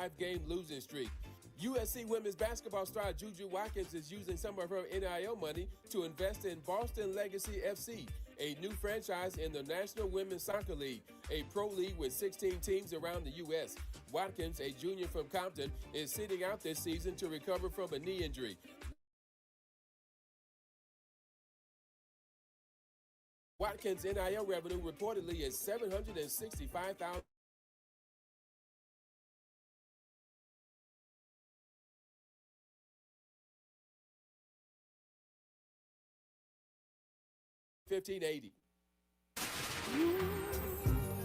5-game losing streak. USC women's basketball star Juju Watkins is using some of her NIL money to invest in Boston Legacy FC, a new franchise in the National Women's Soccer League, a pro league with 16 teams around the U.S. Watkins, a junior from Compton, is sitting out this season to recover from a knee injury. Watkins' NIL revenue reportedly is $765,000. $1580.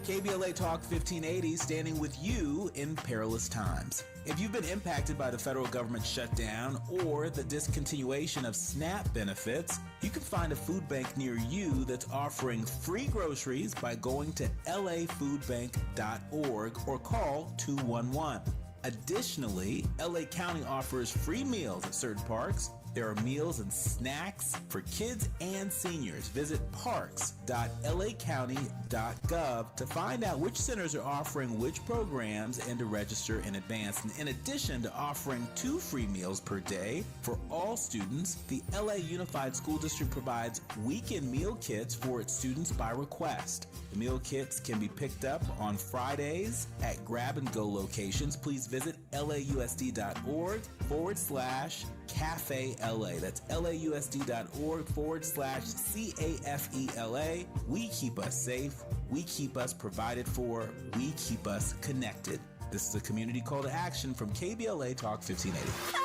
KBLA Talk 1580, standing with you in perilous times. If you've been impacted by the federal government shutdown or the discontinuation of SNAP benefits, you can find a food bank near you that's offering free groceries by going to lafoodbank.org or call 211. Additionally, LA County offers free meals at certain parks. There are meals and snacks for kids and seniors. Visit parks.lacounty.gov to find out which centers are offering which programs and to register in advance. And in addition to offering 2 free meals per day for all students, the LA Unified School District provides weekend meal kits for its students by request. The meal kits can be picked up on Fridays at grab-and-go locations. Please visit lausd.org/Cafe LA. That's lausd.org/CAFELA. We keep us safe. We keep us provided for. We keep us connected. This is a community call to action from KBLA Talk 1580.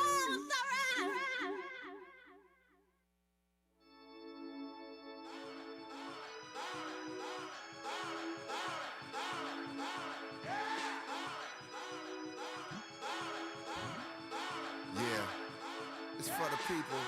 People.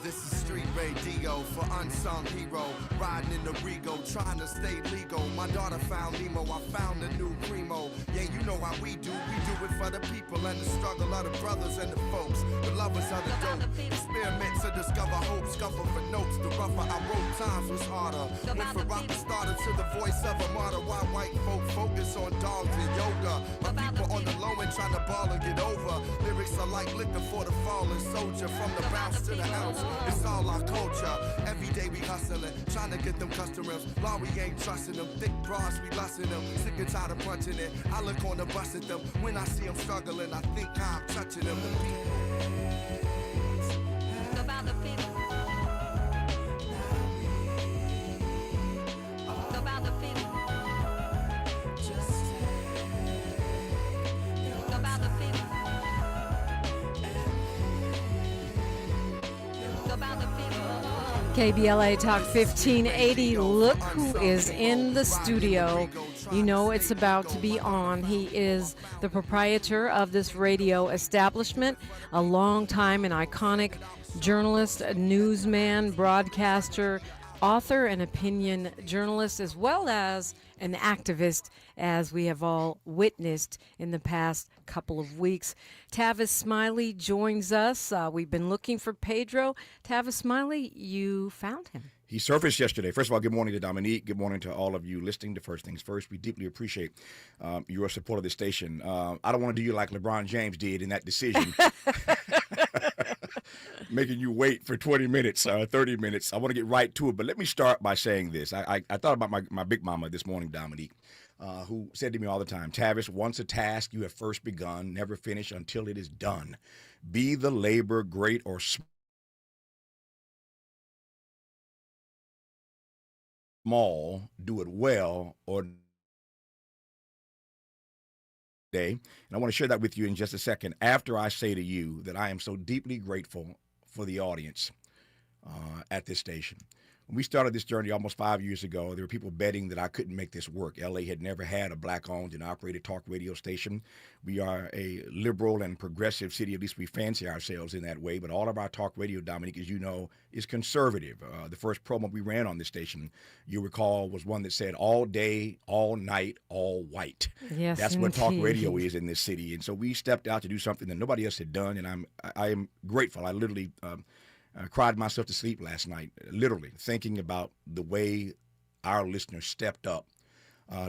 This is street radio for unsung hero. Riding in the Rego, trying to stay legal. My daughter found Nemo, I found a new primo. Yeah, you know how we do it for the people and the struggle of the brothers and the folks. The lovers of the dope. Experiments to discover hope, scuffle for notes. The rougher I wrote, times was harder. Went from rock the starter to the voice of a martyr. Why white folk focus on dogs and yoga? My people on the low end trying to ball and get over. Lyrics are like liquor for the fallen soldier. From the bounce to the house, it's all our culture. Every day we hustling, trying to get them customers. Law, we ain't trusting them. Thick bras, we lusting them. Sick and tired of punching it. I look on the bus at them. When I see them struggling, I think how I'm touching them. About the people. About the people. About the people. KBLA Talk 1580. Look who is in the studio. You know it's about to be on. He is the proprietor of this radio establishment, a long-time and iconic journalist, a newsman, broadcaster, author, and opinion journalist, as well as an activist, as we have all witnessed in the past couple of weeks. Tavis Smiley joins us. We've been looking for Pedro. Tavis Smiley, you found him. He surfaced yesterday. First of all, good morning to Dominique. Good morning to all of you listening to First Things First. We deeply appreciate your support of the station. I don't want to do you like LeBron James did in that decision. Making you wait for 20 minutes or 30 minutes. I want to get right to it, but let me start by saying this. I thought about my big mama this morning, Dominique, who said to me all the time, Tavis, once a task you have first begun, never finish until it is done. Be the labor great or small, do it well or day. And I want to share that with you in just a second after I say to you that I am so deeply grateful for the audience at this station. When we started this journey almost 5 years ago, there were people betting that I couldn't make this work. LA had never had a black-owned and operated talk radio station. We are a liberal and progressive city, at least we fancy ourselves in that way, but all of our talk radio, Dominique, as you know, is conservative. The first promo we ran on this station, you recall, was one that said all day, all night, all white. Yes, that's indeed. What talk radio is in this city. And so we stepped out to do something that nobody else had done, and I am grateful. I literally cried myself to sleep last night, literally thinking about the way our listeners stepped up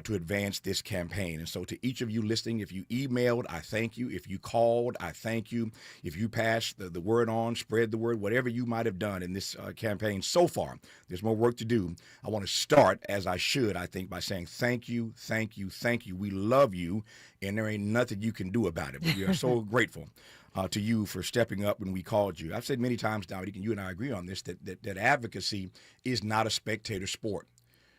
to advance this campaign. And so to each of you listening, if you emailed, I thank you. If you called, I thank you. If you passed the word on, spread the word, whatever you might have done in this campaign so far, there's more work to do. I want to start, as I should, I think, by saying thank you, thank you, thank you. We love you, and there ain't nothing you can do about it. But we are so grateful to you for stepping up when we called you. I've said many times, Dominique, and you and I agree on this, that advocacy is not a spectator sport.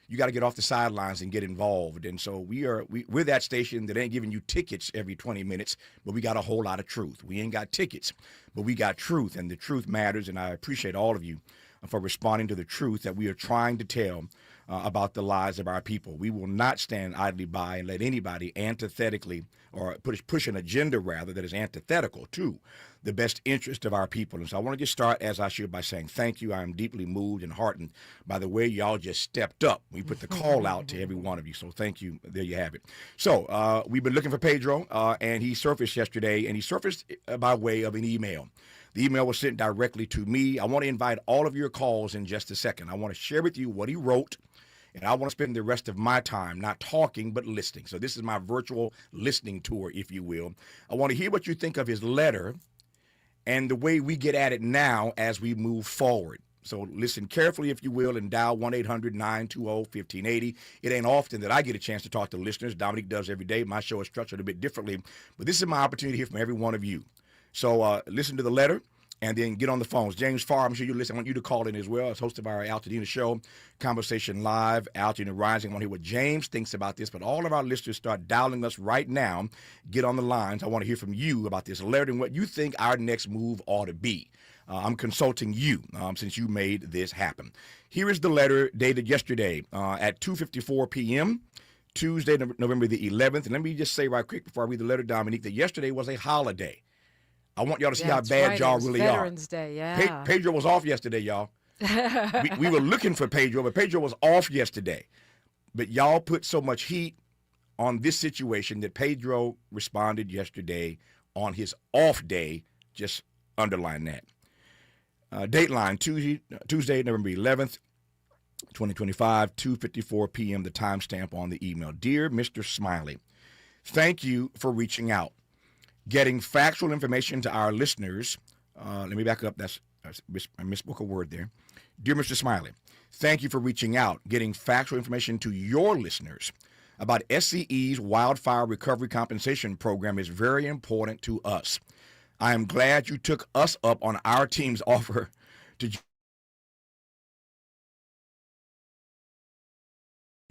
You got to get off the sidelines and get involved. And so we're that station that ain't giving you tickets every 20 minutes, but we got a whole lot of truth. We ain't got tickets, but we got truth, and the truth matters. And I appreciate all of you for responding to the truth that we are trying to tell about the lives of our people. We will not stand idly by and let anybody antithetically or push an agenda, rather, that is antithetical to the best interest of our people. And so I want to just start, as I should, by saying thank you. I am deeply moved and heartened by the way y'all just stepped up. We put the call out to every one of you. So thank you. There you have it. So we've been looking for Pedro, and he surfaced yesterday, and he surfaced by way of an email. The email was sent directly to me. I want to invite all of your calls in just a second. I want to share with you what he wrote, and I want to spend the rest of my time not talking but listening. So this is my virtual listening tour, if you will. I want to hear what you think of his letter and the way we get at it now as we move forward. So listen carefully, if you will, and dial 1-800-920-1580. It ain't often that I get a chance to talk to listeners. Dominique does every day. My show is structured a bit differently, but this is my opportunity to hear from every one of you. So listen to the letter and then get on the phones. James Farr, I'm sure you listen. I want you to call in as well as host of our Altadena show, Conversation Live, Altadena Rising. I want to hear what James thinks about this, but all of our listeners start dialing us right now. Get on the lines. I want to hear from you about this letter and what you think our next move ought to be. I'm consulting you since you made this happen. Here is the letter dated yesterday at 2:54 p.m., Tuesday, November the 11th. And let me just say right quick before I read the letter, Dominique, that yesterday was a holiday. I want y'all to see how bad y'all really are. Veterans Day, yeah. Pedro was off yesterday, y'all. we were looking for Pedro, but Pedro was off yesterday. But y'all put so much heat on this situation that Pedro responded yesterday on his off day. Just underline that. Dateline, Tuesday, November 11th, 2025, 2:54 p.m., the timestamp on the email. Dear Mr. Smiley, thank you for reaching out. Getting factual information to our listeners. Let me back up. I misspoke a word there. Dear Mr. Smiley, thank you for reaching out. Getting factual information to your listeners about SCE's Wildfire Recovery Compensation Program is very important to us. I am glad you took us up on our team's offer to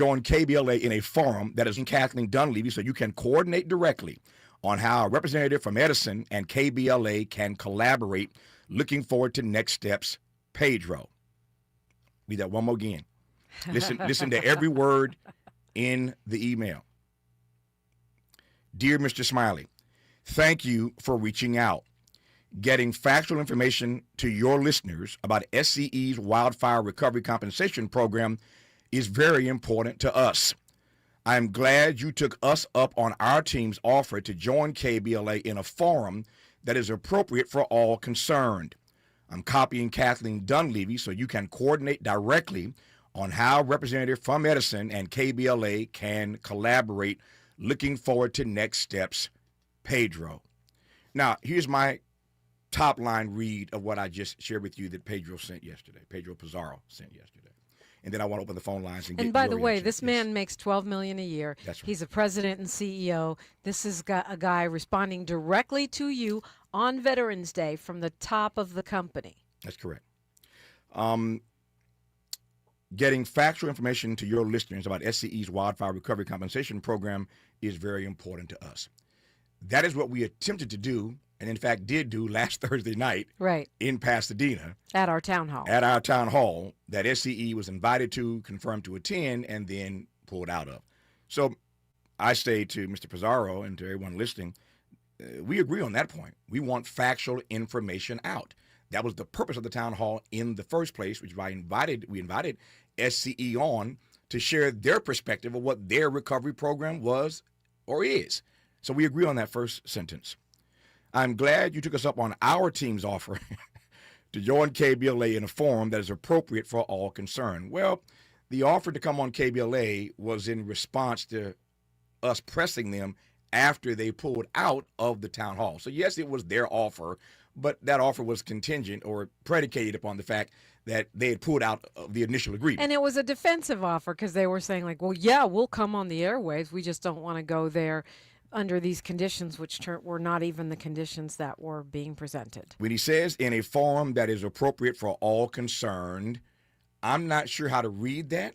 join KBLA in a forum that is in Kathleen Dunleavy so you can coordinate directly on how a representative from Edison and KBLA can collaborate. Looking forward to next steps, Pedro. Read that one more again. Listen to every word in the email. Dear Mr. Smiley, thank you for reaching out. Getting factual information to your listeners about SCE's Wildfire Recovery Compensation Program is very important to us. I am glad you took us up on our team's offer to join KBLA in a forum that is appropriate for all concerned. I'm copying Kathleen Dunleavy so you can coordinate directly on how representative from Edison and KBLA can collaborate. Looking forward to next steps, Pedro. Now, here's my top line read of what I just shared with you that Pedro sent yesterday. Pedro Pizarro sent yesterday. And then I want to open the phone lines and get by your the way, reaction. this man makes $12 million a year. That's right. He's a president and CEO. This is a guy responding directly to you on Veterans Day from the top of the company. That's correct. Getting factual information to your listeners about SCE's Wildfire Recovery Compensation Program is very important to us. That is what we attempted to do, and in fact did do last Thursday night in Pasadena. At our town hall. At our town hall that SCE was invited to, confirmed to attend, and then pulled out of. So I say to Mr. Pizarro and to everyone listening, we agree on that point. We want factual information out. That was the purpose of the town hall in the first place, which we invited SCE on to share their perspective of what their recovery program was or is. So we agree on that first sentence. I'm glad you took us up on our team's offer to join KBLA in a forum that is appropriate for all concerned. Well, The offer to come on KBLA was in response to us pressing them after they pulled out of the town hall. So yes, it was their offer, but that offer was contingent or predicated upon the fact that they had pulled out of the initial agreement. And it was a defensive offer because they were saying like, well, yeah, we'll come on the airwaves. We just don't want to go there under these conditions, which were not even the conditions that were being presented. When he says in a forum that is appropriate for all concerned, I'm not sure how to read that.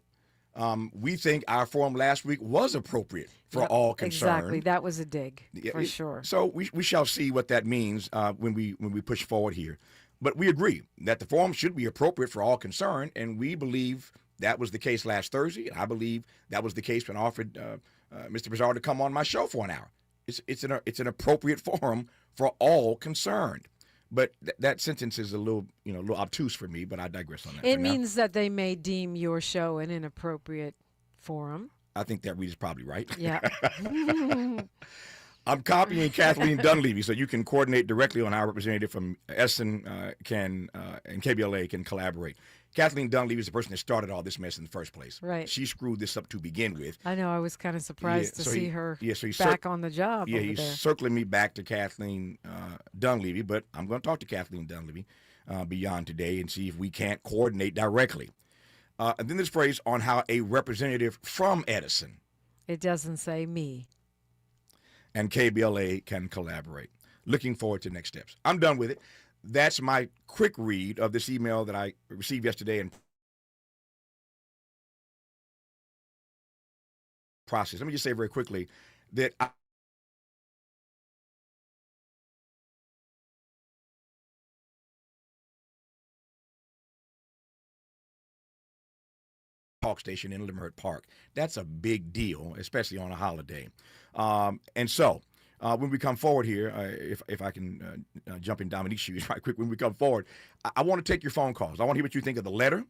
We think our forum last week was appropriate for all concerned. Exactly. That was a dig, for sure. So we shall see what that means when we push forward here. But we agree that the forum should be appropriate for all concerned, and we believe that was the case last Thursday. And I believe that was the case when I offered Mr. Bizarro to come on my show for an hour. It's an appropriate forum for all concerned. But that sentence is a little obtuse for me, but I digress on that. It means that they may deem your show an inappropriate forum. I think that read is probably right. Yeah. I'm copying Kathleen Dunleavy, so you can coordinate directly on our representative from Edison and KBLA can collaborate. Kathleen Dunleavy is the person that started all this mess in the first place. Right. She screwed this up to begin with. I know. I was kind of surprised to see her back on the job over he's there. circling me back to Kathleen Dunleavy, but I'm going to talk to Kathleen Dunleavy beyond today and see if we can't coordinate directly. And then this phrase on how a representative from Edison. It doesn't say me. And KBLA can collaborate. Looking forward to next steps. I'm done with it. That's my quick read of this email that I received yesterday and process. Let me just say very quickly that Talk station in Limerick Park. That's a big deal, especially on a holiday. And so when we come forward here, if I can jump in Dominique's shoes right quick, when we come forward, I want to take your phone calls. I want to hear what you think of the letter,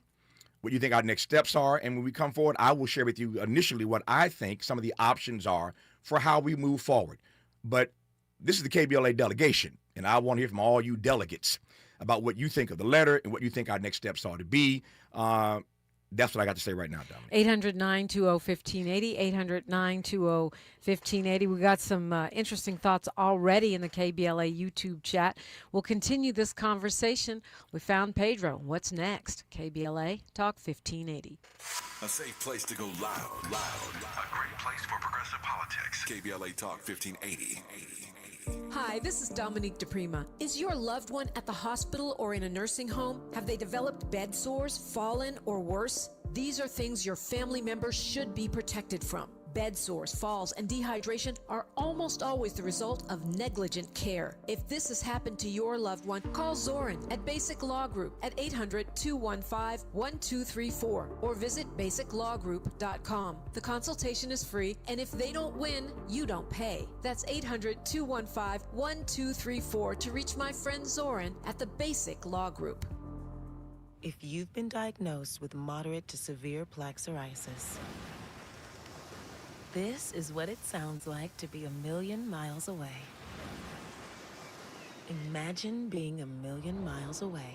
what you think our next steps are. And when we come forward, I will share with you initially what I think some of the options are for how we move forward. But this is the KBLA delegation, and I want to hear from all you delegates about what you think of the letter and what you think our next steps are to be. That's what I got to say right now, Dominic. 800-920-1580, 800-920-1580. We got some interesting thoughts already in the KBLA YouTube chat. We'll continue this conversation. We found Pedro. What's next? KBLA Talk 1580. A safe place to go loud. A great place for progressive politics. KBLA Talk 1580. Hi, this is Dominique DePrima. Is your loved one at the hospital or in a nursing home? Have they developed bed sores, fallen, or worse? These are things your family members should be protected from. Bed sores, falls, and dehydration are almost always the result of negligent care. If this has happened to your loved one, call Zoran at Basic Law Group at 800-215-1234 or visit basiclawgroup.com. The consultation is free, and if they don't win, you don't pay. That's 800-215-1234 to reach my friend Zoran at the Basic Law Group. If you've been diagnosed with moderate to severe plaque psoriasis, this is what it sounds like to be 1,000,000 miles away. Imagine being 1,000,000 miles away.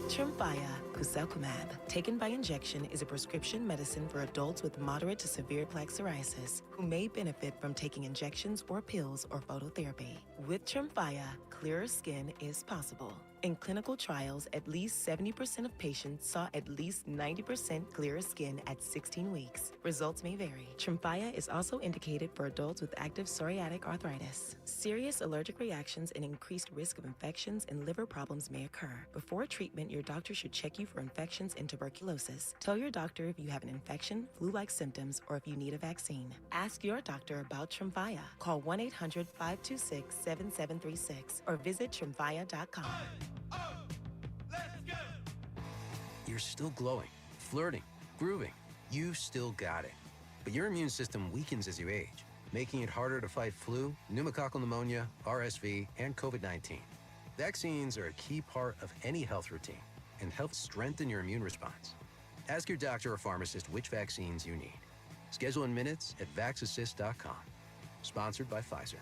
Tremfya guselkumab, taken by injection, is a prescription medicine for adults with moderate to severe plaque psoriasis who may benefit from taking injections or pills or phototherapy. With Tremfya, clearer skin is possible. In clinical trials, at least 70% of patients saw at least 90% clearer skin at 16 weeks. Results may vary. Tremfya is also indicated for adults with active psoriatic arthritis. Serious allergic reactions and increased risk of infections and liver problems may occur. Before treatment, your doctor should check you for infections and tuberculosis. Tell your doctor if you have an infection, flu-like symptoms, or if you need a vaccine. Ask your doctor about Tremfya. Call 1-800-526-7736 or visit tremfya.com. You're still glowing, flirting, grooving. You've still got it. But your immune system weakens as you age, making it harder to fight flu, pneumococcal pneumonia, RSV, and COVID-19. Vaccines are a key part of any health routine and help strengthen your immune response. Ask your doctor or pharmacist which vaccines you need. Schedule in minutes at vaxassist.com. Sponsored by Pfizer.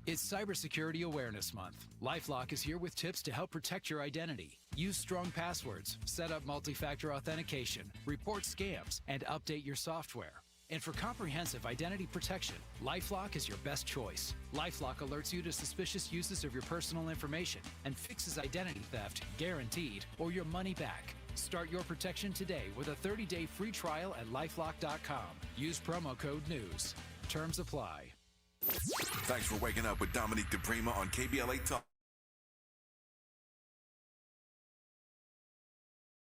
It's Cybersecurity Awareness Month. LifeLock is here with tips to help protect your identity. Use strong passwords, set up multi-factor authentication, report scams, and update your software. And for comprehensive identity protection, LifeLock is your best choice. LifeLock alerts you to suspicious uses of your personal information and fixes identity theft, guaranteed, or your money back. Start your protection today with a 30-day free trial at LifeLock.com. Use promo code NEWS. Terms apply. Thanks for waking up with Dominique DePrima on KBLA Talk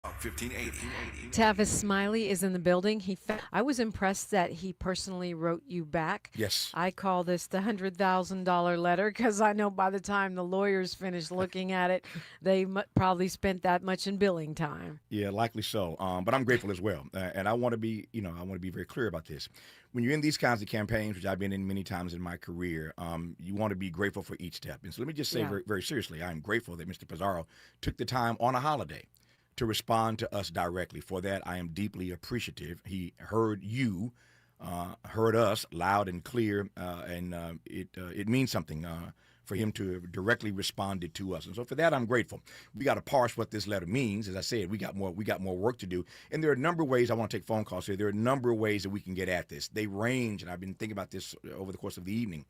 1580. Tavis Smiley is in the building. I was impressed that he personally wrote you back. Yes. I call this the $100,000 letter because I know by the time the lawyers finish looking at it, they probably spent that much in billing time. Yeah, likely so. But I'm grateful as well. And I want to be, very clear about this. When you're in these kinds of campaigns, which I've been in many times in my career, you want to be grateful for each step. And so let me just say very, very seriously, I'm grateful that Mr. Pizarro took the time on a holiday to respond to us directly. For that, I am deeply appreciative. He heard you, heard us loud and clear, and it means something for him to have directly responded to us. And so for that, I'm grateful. We got to parse what this letter means. As I said, we got more work to do. And there are a number of ways I want to take phone calls here. There are a number of ways that we can get at this. They range, and I've been thinking about this over the course of the evening.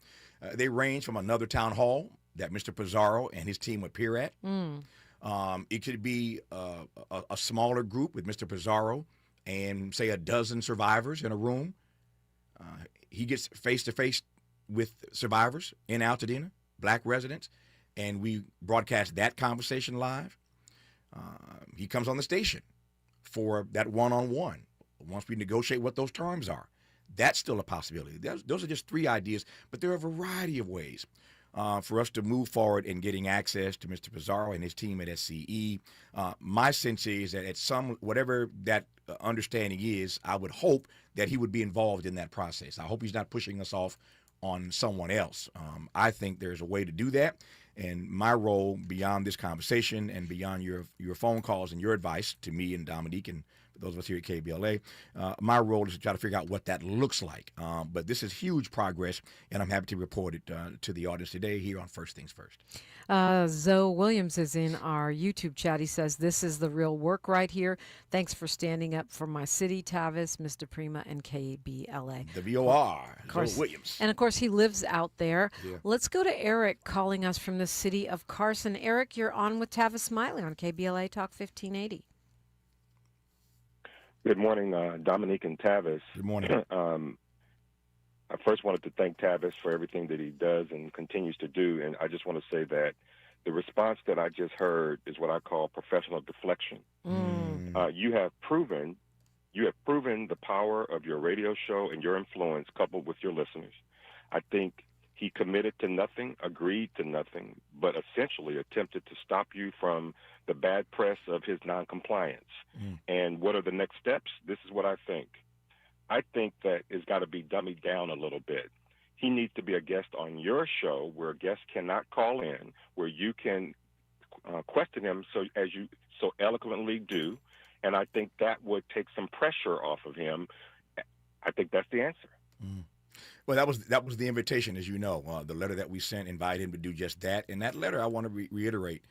They range from another town hall that Mr. Pizarro and his team appear at. It could be a smaller group with Mr. Pizarro and, say, a dozen survivors in a room. He gets face-to-face with survivors in Altadena, Black residents, and we broadcast that conversation live. He comes on the station for that one-on-one once we negotiate what those terms are. That's still a possibility. Those are just three ideas, but there are a variety of ways for us to move forward in getting access to Mr. Pizarro and his team at SCE. My sense is that at whatever that understanding is, I would hope that he would be involved in that process. I hope he's not pushing us off on someone else. I think there's a way to do that. And my role beyond this conversation and beyond your phone calls and your advice to me and Dominique and those of us here at KBLA, my role is to try to figure out what that looks like. But this is huge progress, and I'm happy to report it to the audience today here on First Things First. Zoe Williams is in our YouTube chat. He says, this is the real work right here. Thanks for standing up for my city, Tavis, Mr. Prima, and KBLA. The VOR, Zoe Williams. And, of course, he lives out there. Yeah. Let's go to Eric calling us from the city of Carson. Eric, you're on with Tavis Smiley on KBLA Talk 1580. Good morning, Dominique and Tavis. Good morning. I first wanted to thank Tavis for everything that he does and continues to do, and I just want to say that the response that I just heard is what I call professional deflection. You have proven the power of your radio show and your influence coupled with your listeners. I think he committed to nothing, agreed to nothing, but essentially attempted to stop you from the bad press of his noncompliance. And what are the next steps? This is what I think. I think that it's got to be dummied down a little bit. He needs to be a guest on your show where guests cannot call in, where you can question him as you so eloquently do. And I think that would take some pressure off of him. I think that's the answer. Well, that was the invitation, as you know. The letter that we sent invited him to do just that. And that letter, I want to reiterate,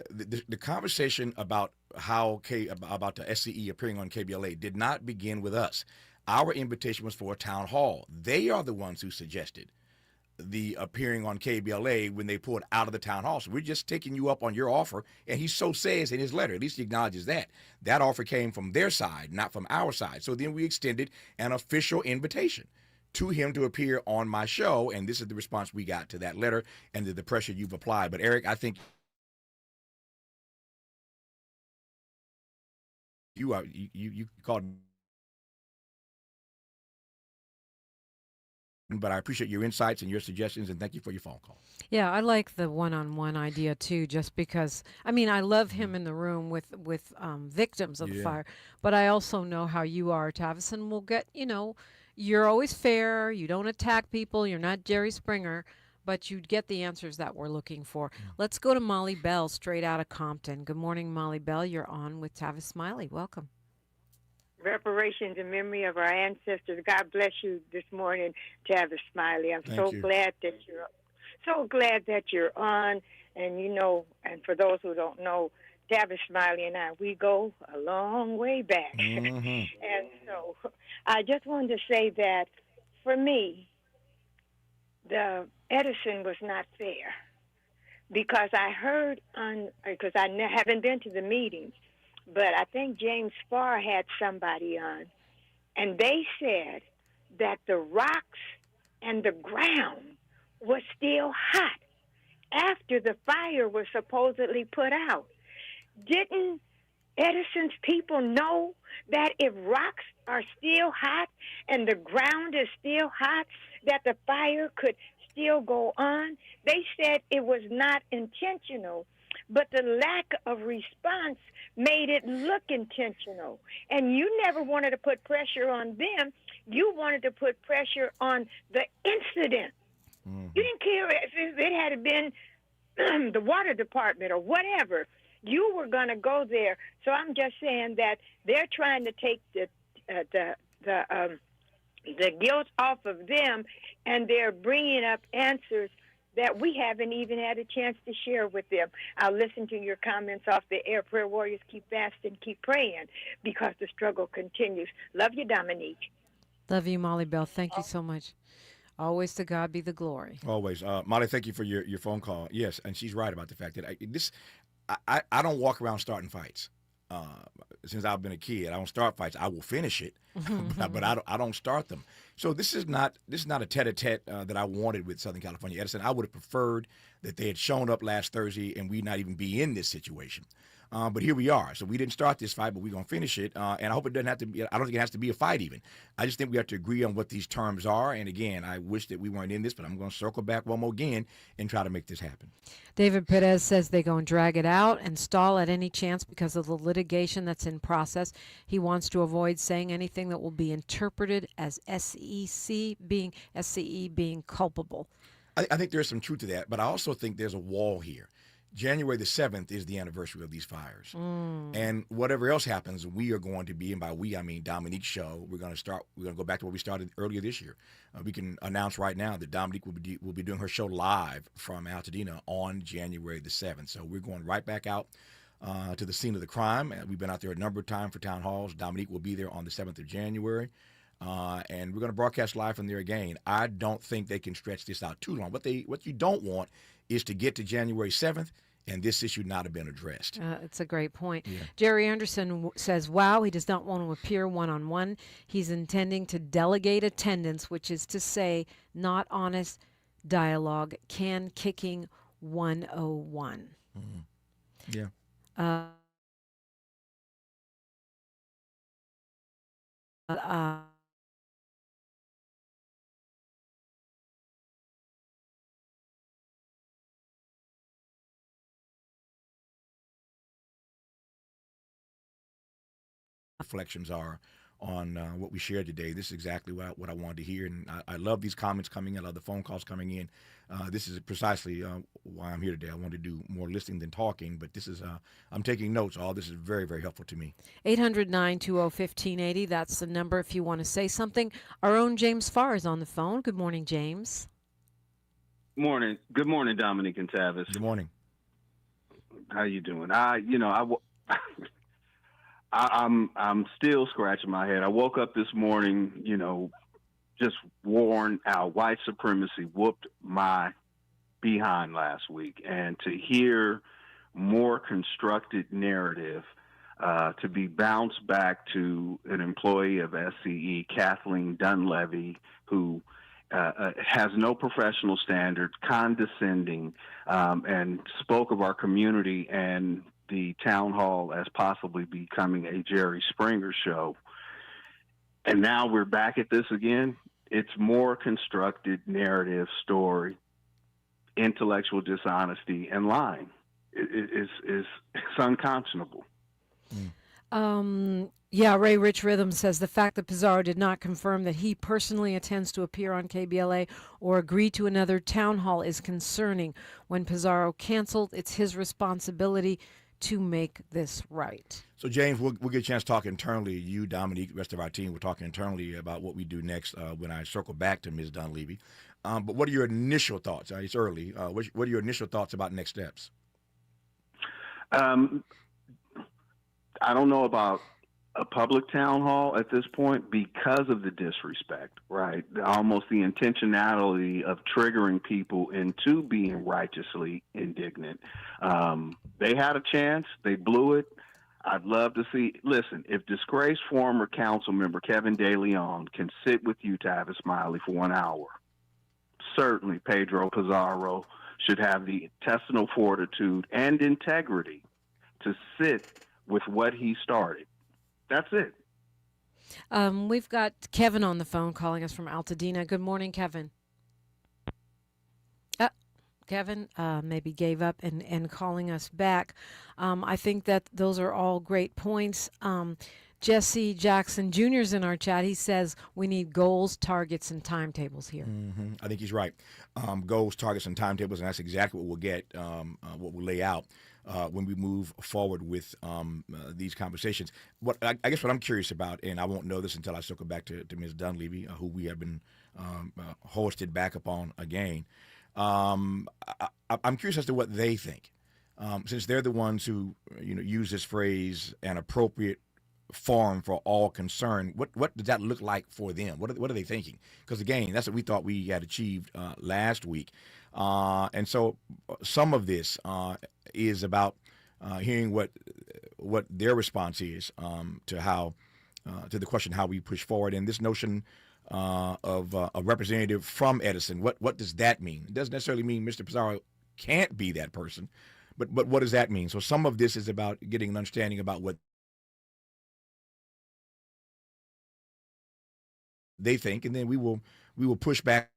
the conversation about about the SCE appearing on KBLA did not begin with us. Our invitation was for a town hall. They are the ones who suggested the appearing on KBLA when they pulled out of the town hall. So we're just taking you up on your offer, and he so says in his letter. At least he acknowledges that. That offer came from their side, not from our side. So then we extended an official invitation to him to appear on my show, and this is the response we got to that letter and to the pressure you've applied. But Eric, I think you called, but I appreciate your insights and your suggestions, and thank you for your phone call. Yeah, I like the one-on-one idea too, just because, I mean, I love him in the room with victims of the fire, but I also know how you are, Tavis, and we'll get, you're always fair. You don't attack people. You're not Jerry Springer, but you get the answers that we're looking for. Let's go to Molly Bell, straight out of Compton. Good morning, Molly Bell. You're on with Tavis Smiley. Welcome. Reparations in memory of our ancestors. God bless you this morning, Tavis Smiley. I'm so glad that you're so glad that you're on. And, and for those who don't know, Tavis Smiley and I, we go a long way back. Mm-hmm. And so I just wanted to say that for me, the Edison was not fair because I heard because I haven't been to the meetings, but I think James Farr had somebody on, and they said that the rocks and the ground was still hot after the fire was supposedly put out. Didn't Edison's people know that if rocks are still hot and the ground is still hot, that the fire could still go on? They said it was not intentional, but the lack of response made it look intentional. And you never wanted to put pressure on them. You wanted to put pressure on the incident. Mm-hmm. You didn't care if it had been the water department or whatever. You were going to go there. So I'm just saying that they're trying to take the guilt off of them, and they're bringing up answers that we haven't even had a chance to share with them. I'll listen to your comments off the air. Prayer warriors, keep fasting, keep praying, because the struggle continues. Love you, Dominique. Love you, Molly Bell. Thank you so much. Always to God be the glory. Always. Molly, thank you for your phone call. Yes, and she's right about the fact that I don't walk around starting fights. Since I've been a kid, I don't start fights. I will finish it, but I don't start them. So this is not a tete-a-tete that I wanted with Southern California Edison. I would have preferred that they had shown up last Thursday and we not even be in this situation. But here we are. So we didn't start this fight, but we're going to finish it. And I hope it doesn't have to be, I don't think it has to be a fight even. I just think we have to agree on what these terms are. And again, I wish that we weren't in this, but I'm going to circle back one more again and try to make this happen. David Perez says they're going to drag it out and stall at any chance because of the litigation that's in process. He wants to avoid saying anything that will be interpreted as SCE being culpable. I think there's some truth to that, but I also think there's a wall here. January the 7th is the anniversary of these fires. And whatever else happens, we are going to be, and by we, I mean Dominique's show, we're going to go back to what we started earlier this year. We can announce right now that Dominique will be doing her show live from Altadena on January the 7th. So we're going right back out to the scene of the crime. We've been out there a number of times for town halls. Dominique will be there on the 7th of January. And we're going to broadcast live from there again. I don't think they can stretch this out too long. What you don't want is to get to January 7th and this issue not have been addressed. It's a great point. Yeah. Jerry Anderson says, wow, he does not want to appear one-on-one. He's intending to delegate attendance, which is to say not honest dialogue, can kicking 101. Mm-hmm. Yeah. Reflections are on what we shared today. This is exactly what I wanted to hear, and I love these comments coming in. I love the phone calls coming in. This is precisely why I'm here today. I want to do more listening than talking, but this is I'm taking notes. All this is very, very helpful to me. 800-920-1580. That's the number if you want to say something. Our own James Farr is on the phone. Good morning, James. Morning. Good morning, Dominique and Tavis. Good morning. How you doing? I'm still scratching my head. I woke up this morning, just worn out. White supremacy whooped my behind last week. And to hear more constructed narrative, to be bounced back to an employee of SCE, Kathleen Dunleavy, who has no professional standards, condescending, and spoke of our community and the town hall as possibly becoming a Jerry Springer show. And now we're back at this again. It's more constructed narrative story, intellectual dishonesty, and lying. It's unconscionable. Ray Rich Rhythm says the fact that Pizarro did not confirm that he personally intends to appear on KBLA or agree to another town hall is concerning. When Pizarro canceled, it's his responsibility to make this right. So, James, we'll get a chance to talk internally. You, Dominique, the rest of our team, we're talking internally about what we do next when I circle back to Ms. Dunleavy. But what are your initial thoughts? It's early. What are your initial thoughts about next steps? I don't know about a public town hall at this point because of the disrespect, right? Almost the intentionality of triggering people into being righteously indignant. They had a chance. They blew it. I'd love to see, listen, if disgraced former council member Kevin De Leon can sit with you, Tavis Smiley, for 1 hour, certainly Pedro Pizarro should have the intestinal fortitude and integrity to sit with what he started. That's it. We've got Kevin on the phone calling us from Altadena. Good morning, Kevin. Kevin maybe gave up and calling us back. I think that those are all great points. Jesse Jackson Jr. is in our chat. He says we need goals, targets, and timetables here. Mm-hmm. I think he's right. Goals, targets, and timetables, and that's exactly what we'll get, what we'll lay out when we move forward with these conversations. I guess what I'm curious about, and I won't know this until I circle back to Ms. Dunleavy, who we have been hoisted back upon again. I'm curious as to what they think, since they're the ones who use this phrase, an appropriate forum for all concerned. What does that look like for them? What are they thinking? Because again, that's what we thought we had achieved last week, and so some of this is about hearing what their response is to how to the question how we push forward, and this notion of a representative from Edison. What does that mean? It doesn't necessarily mean Mr. Pizarro can't be that person, but what does that mean? So some of this is about getting an understanding about what they think, and then we will push back.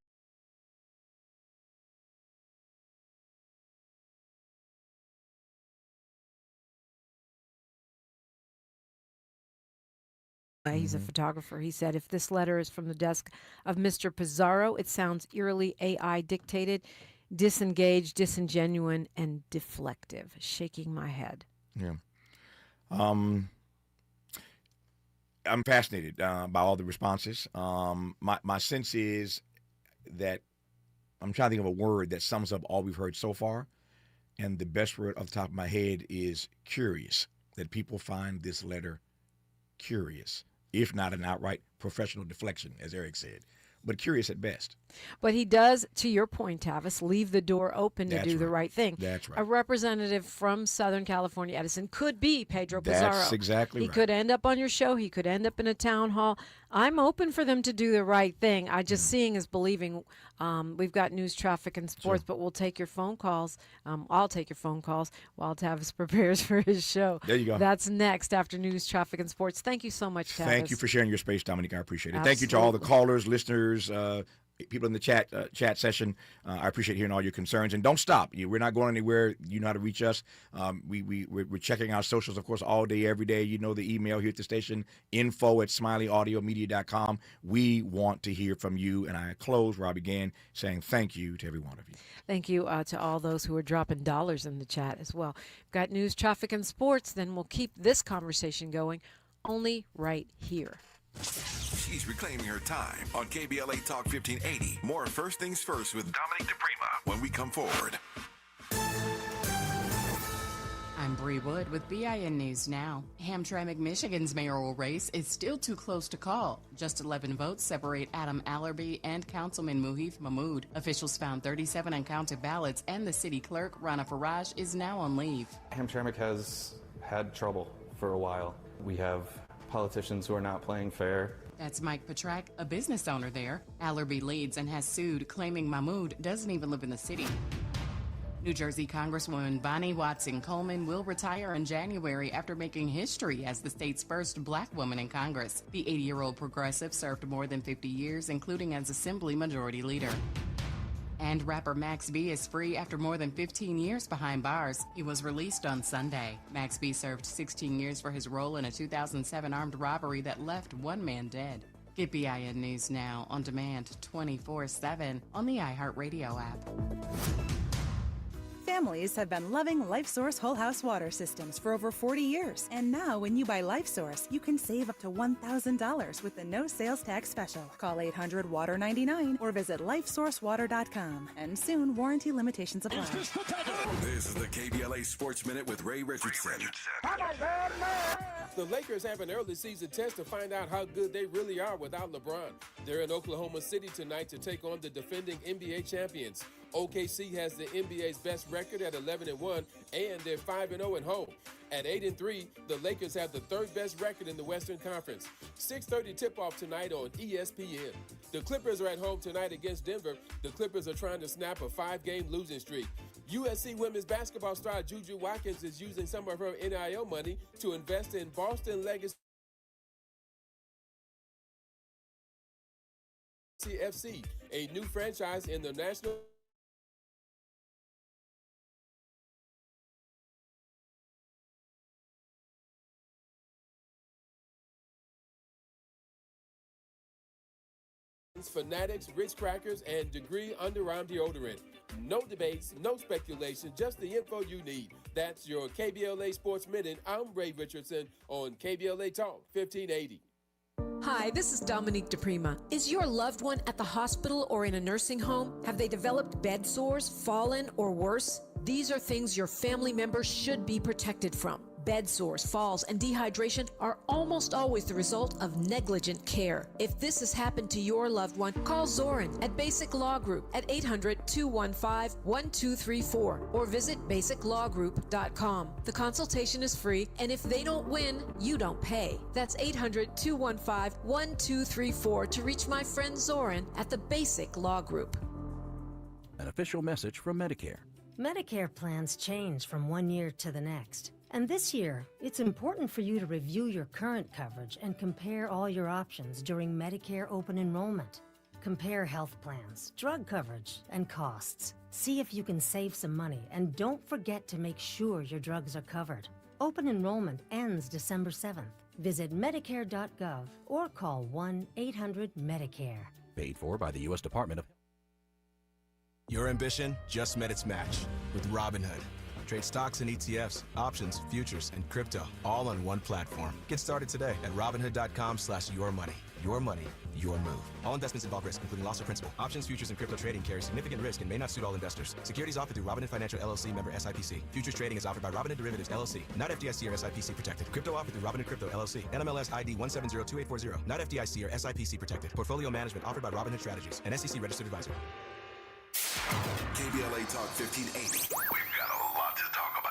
He's a photographer. He said, if this letter is from the desk of Mr. Pizarro, it sounds eerily AI dictated, disengaged, disingenuine, and deflective. Shaking my head. Yeah. I'm fascinated by all the responses. My sense is that I'm trying to think of a word that sums up all we've heard so far, and the best word off the top of my head is curious, that people find this letter curious, if not an outright professional deflection, as Eric said, but curious at best. But he does, to your point, Tavis, leave the door open to do the right thing. That's right. A representative from Southern California, Edison, could be Pedro Pizarro. That's exactly right. He could end up on your show. He could end up in a town hall. I'm open for them to do the right thing. Seeing is believing. We've got news, traffic, and sports, but we'll take your phone calls. I'll take your phone calls while Tavis prepares for his show. There you go. That's next after news, traffic, and sports. Thank you so much, Tavis. Thank you for sharing your space, Dominique. I appreciate it. Absolutely. Thank you to all the callers, listeners, people in the chat session. I appreciate hearing all your concerns. And don't stop. We're not going anywhere. You know how to reach us. We're checking our socials, of course, all day, every day. You know the email here at the station, info@SmileyAudioMedia.com. We want to hear from you. And I close where I began, saying thank you to every one of you. Thank you to all those who are dropping dollars in the chat as well. We've got news, traffic, and sports. Then we'll keep this conversation going only right here. She's reclaiming her time on KBLA Talk 1580. More First Things First with Dominique DePrima when we come forward. I'm Bree Wood with BIN News Now. Hamtramck, Michigan's mayoral race is still too close to call. Just 11 votes separate Adam Allerby and Councilman Muhif Mahmood. Officials found 37 uncounted ballots, and the city clerk, Rana Faraj, is now on leave. Hamtramck has had trouble for a while. We have politicians who are not playing fair. That's Mike Petrak, a business owner there. Allerby leads and has sued, claiming Mahmood doesn't even live in the city. New Jersey Congresswoman Bonnie Watson Coleman will retire in January after making history as the state's first black woman in Congress. The 80-year-old progressive served more than 50 years, including as Assembly Majority Leader. And rapper Max B is free after more than 15 years behind bars. He was released on Sunday. Max B served 16 years for his role in a 2007 armed robbery that left one man dead. Get BIN News Now on demand 24/7 on the iHeartRadio app. Families have been loving LifeSource Whole House Water Systems for over 40 years. And now when you buy LifeSource, you can save up to $1,000 with the no sales tax special. Call 800-WATER-99 or visit lifesourcewater.com. And soon, warranty limitations apply. This is the KBLA Sports Minute with Ray Richardson. The Lakers have an early season test to find out how good they really are without LeBron. They're in Oklahoma City tonight to take on the defending NBA champions. OKC has the NBA's best record at 11-1, and they're 5-0 at home. At 8-3, the Lakers have the third best record in the Western Conference. 6:30 tip-off tonight on ESPN. The Clippers are at home tonight against Denver. The Clippers are trying to snap a 5-game losing streak. USC women's basketball star Juju Watkins is using some of her NIL money to invest in Boston Legacy FC, a new franchise in the National Fanatics, Ritz Crackers, and Degree Underarm Deodorant. No debates, no speculation, just the info you need. That's your KBLA Sports Minute. I'm Ray Richardson on KBLA Talk 1580. Hi, this is Dominique DePrima. Is your loved one at the hospital or in a nursing home? Have they developed bed sores, fallen, or worse? These are things your family members should be protected from. Bed sores, falls, and dehydration are almost always the result of negligent care. If this has happened to your loved one, call Zoran at Basic Law Group at 800-215-1234 or visit basiclawgroup.com. The consultation is free, and if they don't win, you don't pay. That's 800-215-1234 to reach my friend Zoran at the Basic Law Group. An official message from Medicare. Medicare plans change from one year to the next. And this year, it's important for you to review your current coverage and compare all your options during Medicare open enrollment. Compare health plans, drug coverage, and costs. See if you can save some money, and don't forget to make sure your drugs are covered. Open enrollment ends December 7th. Visit Medicare.gov or call 1-800-MEDICARE. Paid for by the U.S. Department of... Your ambition just met its match with Robinhood. Trade stocks and ETFs, options, futures, and crypto all on one platform. Get started today at Robinhood.com/yourmoney. Your money, your move. All investments involve risk, including loss of principal. Options, futures, and crypto trading carry significant risk and may not suit all investors. Securities offered through Robinhood Financial LLC, member SIPC. Futures trading is offered by Robinhood Derivatives LLC, not FDIC or SIPC protected. Crypto offered through Robinhood Crypto LLC, NMLS ID 1702840, not FDIC or SIPC protected. Portfolio management offered by Robinhood Strategies, an SEC registered advisor. KBLA Talk 1580. We've got a lot to talk about.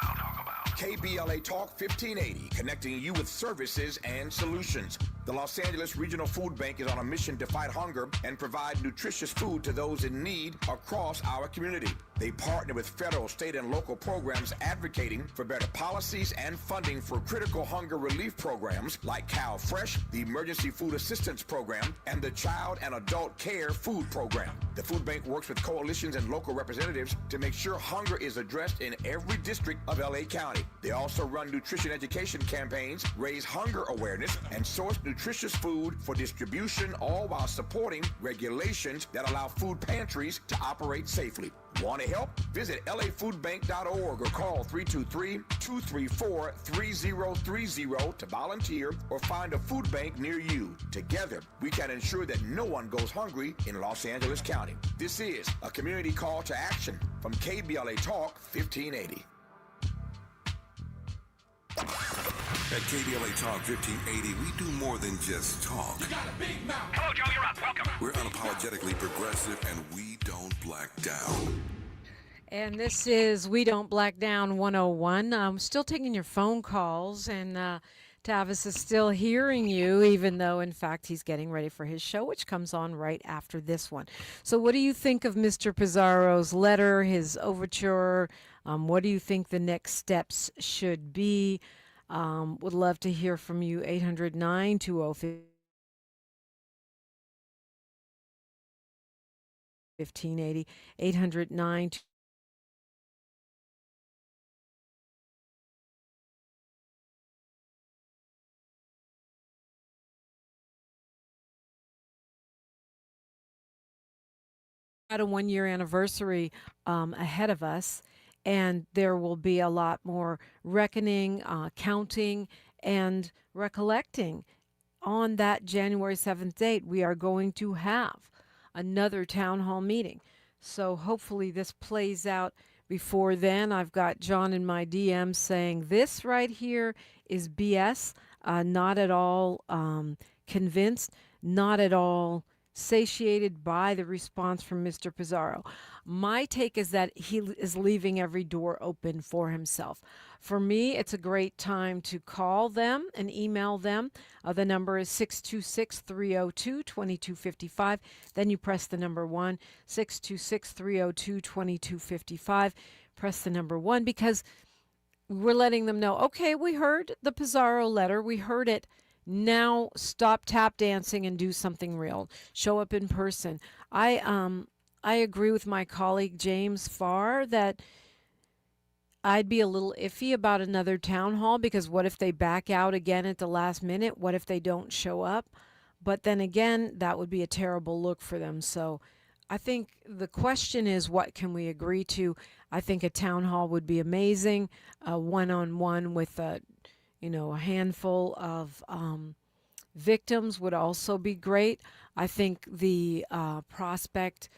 KBLA Talk 1580, connecting you with services and solutions. The Los Angeles Regional Food Bank is on a mission to fight hunger and provide nutritious food to those in need across our community. They partner with federal, state, and local programs advocating for better policies and funding for critical hunger relief programs like Cow Fresh, the Emergency Food Assistance Program, and the Child and Adult Care Food Program. The food bank works with coalitions and local representatives to make sure hunger is addressed in every district of LA County. They also run nutrition education campaigns, raise hunger awareness, and source nutritious food for distribution, all while supporting regulations that allow food pantries to operate safely. Want to help? Visit lafoodbank.org or call 323-234-3030 to volunteer or find a food bank near you. Together, we can ensure that no one goes hungry in Los Angeles County. This is a community call to action from KBLA Talk 1580. At KBLA Talk 1580, we do more than just talk. You got a big mouth. Hello, Joe, you're up. Welcome. We're unapologetically progressive, and we don't black down. And this is We Don't Black Down 101. I'm still taking your phone calls, and Tavis is still hearing you, even though, in fact, he's getting ready for his show, which comes on right after this one. So what do you think of Mr. Pizarro's letter, his overture? What do you think the next steps should be? Would love to hear from you. 800-920-1580. 800-920. Had a 1-year anniversary ahead of us, and there will be a lot more reckoning, counting, and recollecting. On that January 7th date, we are going to have another town hall meeting. So hopefully this plays out before then. I've got John in my DMs saying this right here is BS, not at all convinced, not at all satiated by the response from Mr. Pizarro. My take is that he is leaving every door open for himself. For me, it's a great time to call them and email them. The number is 626-302-2255. Then you press the number 1, 626-302-2255. Press the number 1 because we're letting them know, okay, we heard the Pizarro letter. We heard it. Now stop tap dancing and do something real. Show up in person. I agree with my colleague James Farr that I'd be a little iffy about another town hall because what if they back out again at the last minute? What if they don't show up? But then again, that would be a terrible look for them. So I think the question is, what can we agree to? I think a town hall would be amazing, one-on-one with a handful of victims would also be great. I think the prospect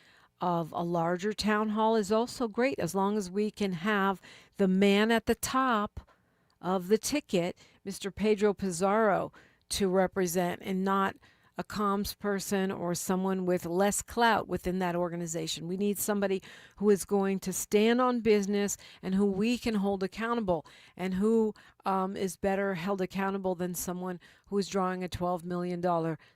of a larger town hall is also great as long as we can have the man at the top of the ticket, Mr. Pedro Pizarro, to represent and not a comms person or someone with less clout within that organization. We need somebody who is going to stand on business and who we can hold accountable, and who is better held accountable than someone who is drawing a $12 million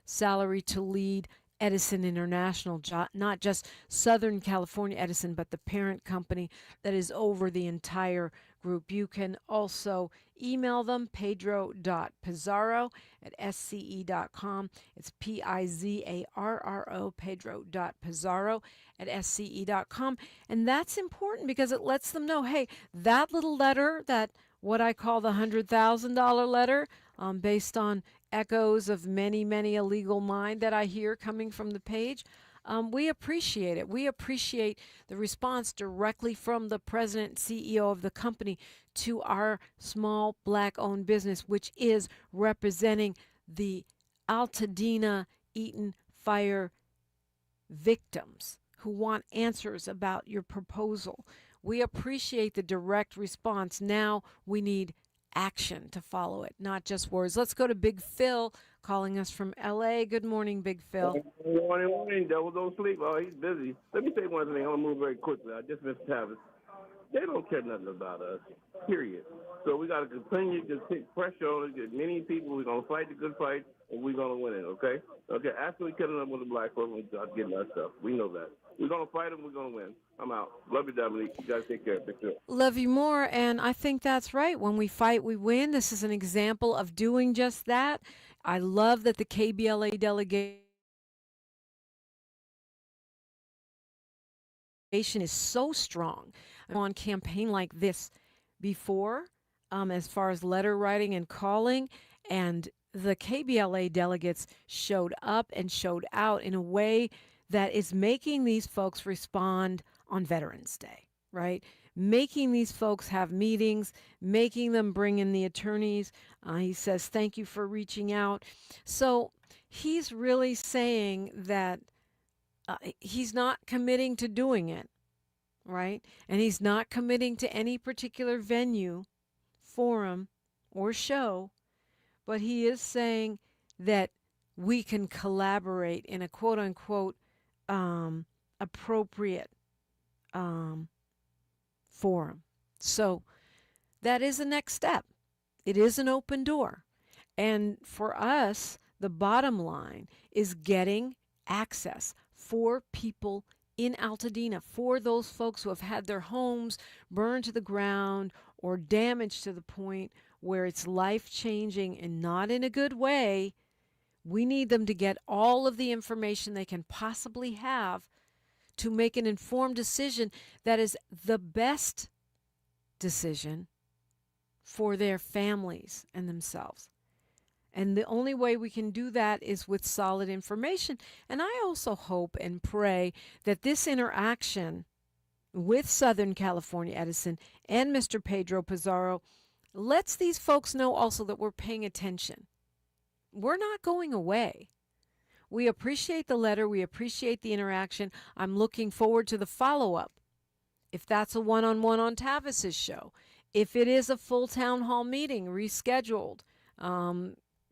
salary to lead Edison International, not just Southern California Edison, but the parent company that is over the entire group. You can also email them, pedro.pizarro@sce.com. It's Pizarro, pedro.pizarro@sce.com. And that's important because it lets them know, hey, that little letter, that what I call the $100,000 letter, based on echoes of many, many a legal mind that I hear coming from the page, we appreciate it. We appreciate the response directly from the president and CEO of the company to our small black-owned business, which is representing the Altadena Eaton fire victims who want answers about your proposal. We appreciate the direct response. Now we need action to follow it, not just words. Let's go to Big Phil calling us from LA. Good morning, Big Phil. Good morning. Devil don't sleep. Oh, he's busy. Let me say one thing. I'm going to move very quickly. I just missed Tavis. They don't care nothing about us, period. So we got to continue to take pressure on us, get many people. We're going to fight the good fight, and we're going to win it, okay? Okay, after we killing them with the black folks, we start getting our stuff. We know that. We're going to fight them. We're going to win. I'm out. Love you, Dominique. You guys take care. Big deal. Love you more, and I think that's right. When we fight, we win. This is an example of doing just that. I love that the KBLA delegation is so strong. I'm on campaign like this before, as far as letter writing and calling, and the KBLA delegates showed up and showed out in a way that is making these folks respond on Veterans Day, right? Making these folks have meetings, making them bring in the attorneys. He says, thank you for reaching out. So he's really saying that he's not committing to doing it, right? And he's not committing to any particular venue, forum, or show, but he is saying that we can collaborate in a quote-unquote appropriate forum. So that is the next step. It is an open door. And for us, the bottom line is getting access for people in Altadena, for those folks who have had their homes burned to the ground or damaged to the point where it's life-changing and not in a good way. We need them to get all of the information they can possibly have to make an informed decision that is the best decision for their families and themselves. And the only way we can do that is with solid information. And I also hope and pray that this interaction with Southern California Edison and Mr. Pedro Pizarro lets these folks know also that we're paying attention. We're not going away. We appreciate the letter. We appreciate the interaction. I'm looking forward to the follow-up. If that's a one-on-one on Tavis's show, if it is a full town hall meeting rescheduled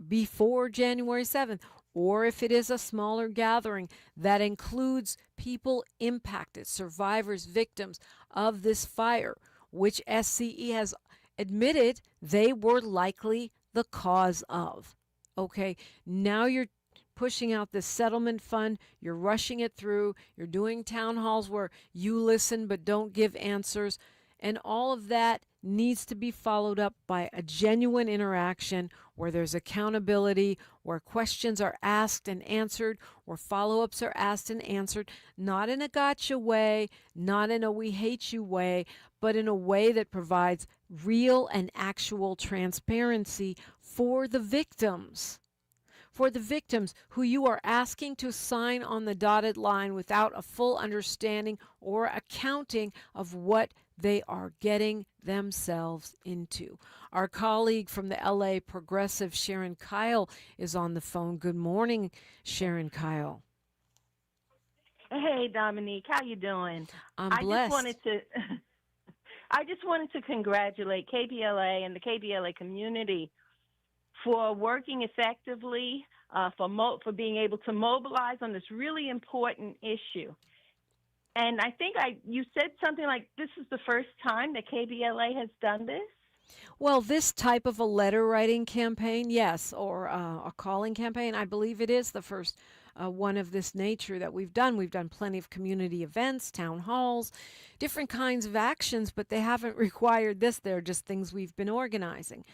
before January 7th, or if it is a smaller gathering that includes people impacted, survivors, victims of this fire, which SCE has admitted they were likely the cause of. Okay, now you're pushing out this settlement fund, you're rushing it through, you're doing town halls where you listen but don't give answers, and all of that needs to be followed up by a genuine interaction where there's accountability, where questions are asked and answered, where follow-ups are asked and answered, not in a gotcha way, not in a we hate you way, but in a way that provides real and actual transparency for the victims. For the victims who you are asking to sign on the dotted line without a full understanding or accounting of what they are getting themselves into. Our colleague from the LA Progressive, Sharon Kyle, is on the phone. Good morning, Sharon Kyle. Hey, Dominique, how you doing? I'm blessed. I just wanted to congratulate KBLA and the KBLA community for working effectively, for being able to mobilize on this really important issue. And I think you said something like this is the first time that KBLA has done this? Well, this type of a letter writing campaign, yes, or a calling campaign, I believe it is the first one of this nature that we've done. We've done plenty of community events, town halls, different kinds of actions, but they haven't required this. They're just things we've been organizing.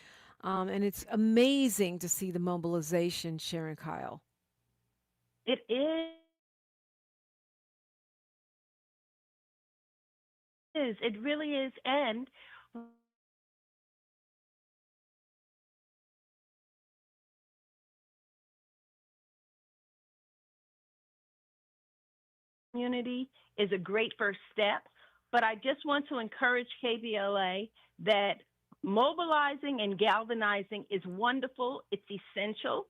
And it's amazing to see the mobilization, Sharon Kyle. It is. It really is. And community is a great first step. But I just want to encourage KBLA that mobilizing and galvanizing is wonderful. It's essential.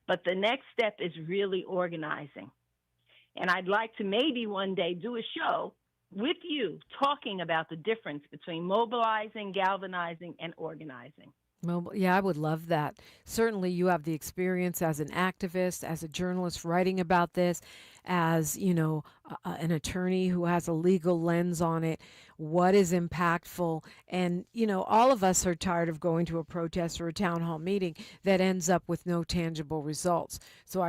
But the next step is really organizing. And I'd like to maybe one day do a show with you talking about the difference between mobilizing, galvanizing, and organizing. Yeah, I would love that. Certainly you have the experience as an activist, as a journalist writing about this, as, an attorney who has a legal lens on it. What is impactful? And, all of us are tired of going to a protest or a town hall meeting that ends up with no tangible results. So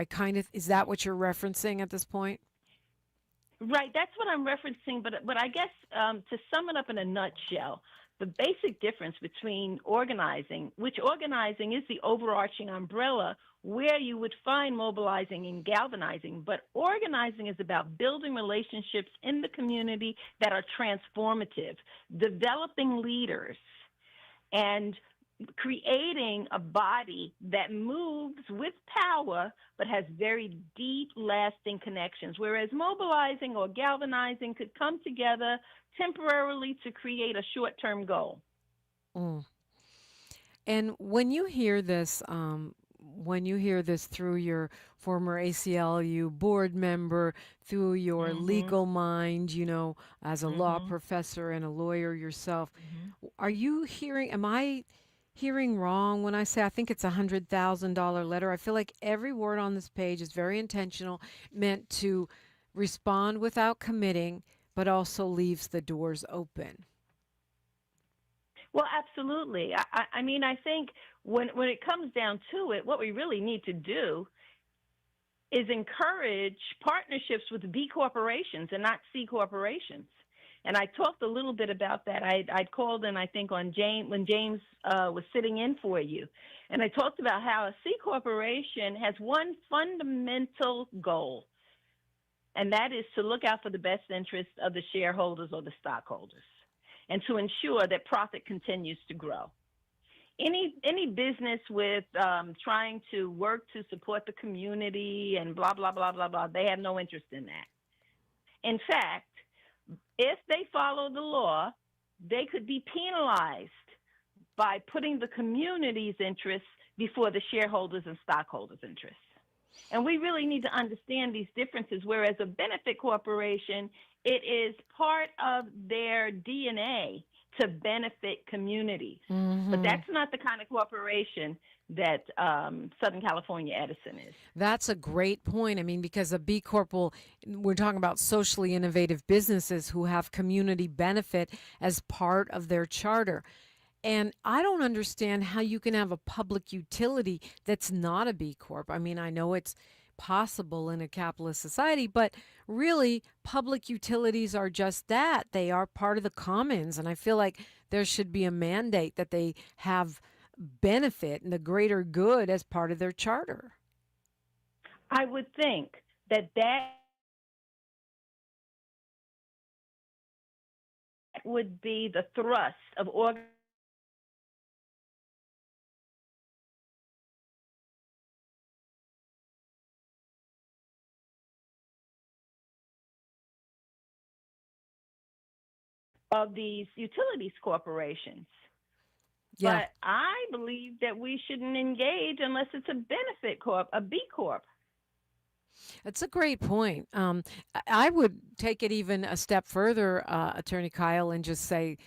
is that what you're referencing at this point? Right, that's what I'm referencing, but I guess to sum it up in a nutshell, the basic difference between organizing, which organizing is the overarching umbrella where you would find mobilizing and galvanizing, but organizing is about building relationships in the community that are transformative, developing leaders, and creating a body that moves with power but has very deep, lasting connections, whereas mobilizing or galvanizing could come together temporarily to create a short-term goal. And when you hear this through your former ACLU board member, through your legal mind, as a law professor and a lawyer yourself, am I hearing wrong when I say I think it's a $100,000 letter? I feel like every word on this page is very intentional, meant to respond without committing, but also leaves the doors open. Well, absolutely. I mean, I think when it comes down to it, what we really need to do is encourage partnerships with B corporations and not C corporations. And I talked a little bit about that. I'd called in, I think, when James was sitting in for you. And I talked about how a C corporation has one fundamental goal, and that is to look out for the best interests of the shareholders or the stockholders, and to ensure that profit continues to grow. Any business with trying to work to support the community and blah, blah, blah, blah, blah, they have no interest in that. In fact, if they follow the law, they could be penalized by putting the community's interests before the shareholders and stockholders' interests. And we really need to understand these differences, whereas a benefit corporation, it is part of their DNA to benefit communities. But that's not the kind of corporation that Southern California Edison is. That's a great point. I mean, because a B Corp we're talking about socially innovative businesses who have community benefit as part of their charter. And I don't understand how you can have a public utility that's not a B Corp. I mean, I know it's possible in a capitalist society, but really public utilities are just that. They are part of the commons. And I feel like there should be a mandate that they have benefit and the greater good as part of their charter. I would think that would be the thrust of these utilities corporations. Yeah. But I believe that we shouldn't engage unless it's a benefit corp, a B Corp. That's a great point. I would take it even a step further, Attorney Kyle, and just say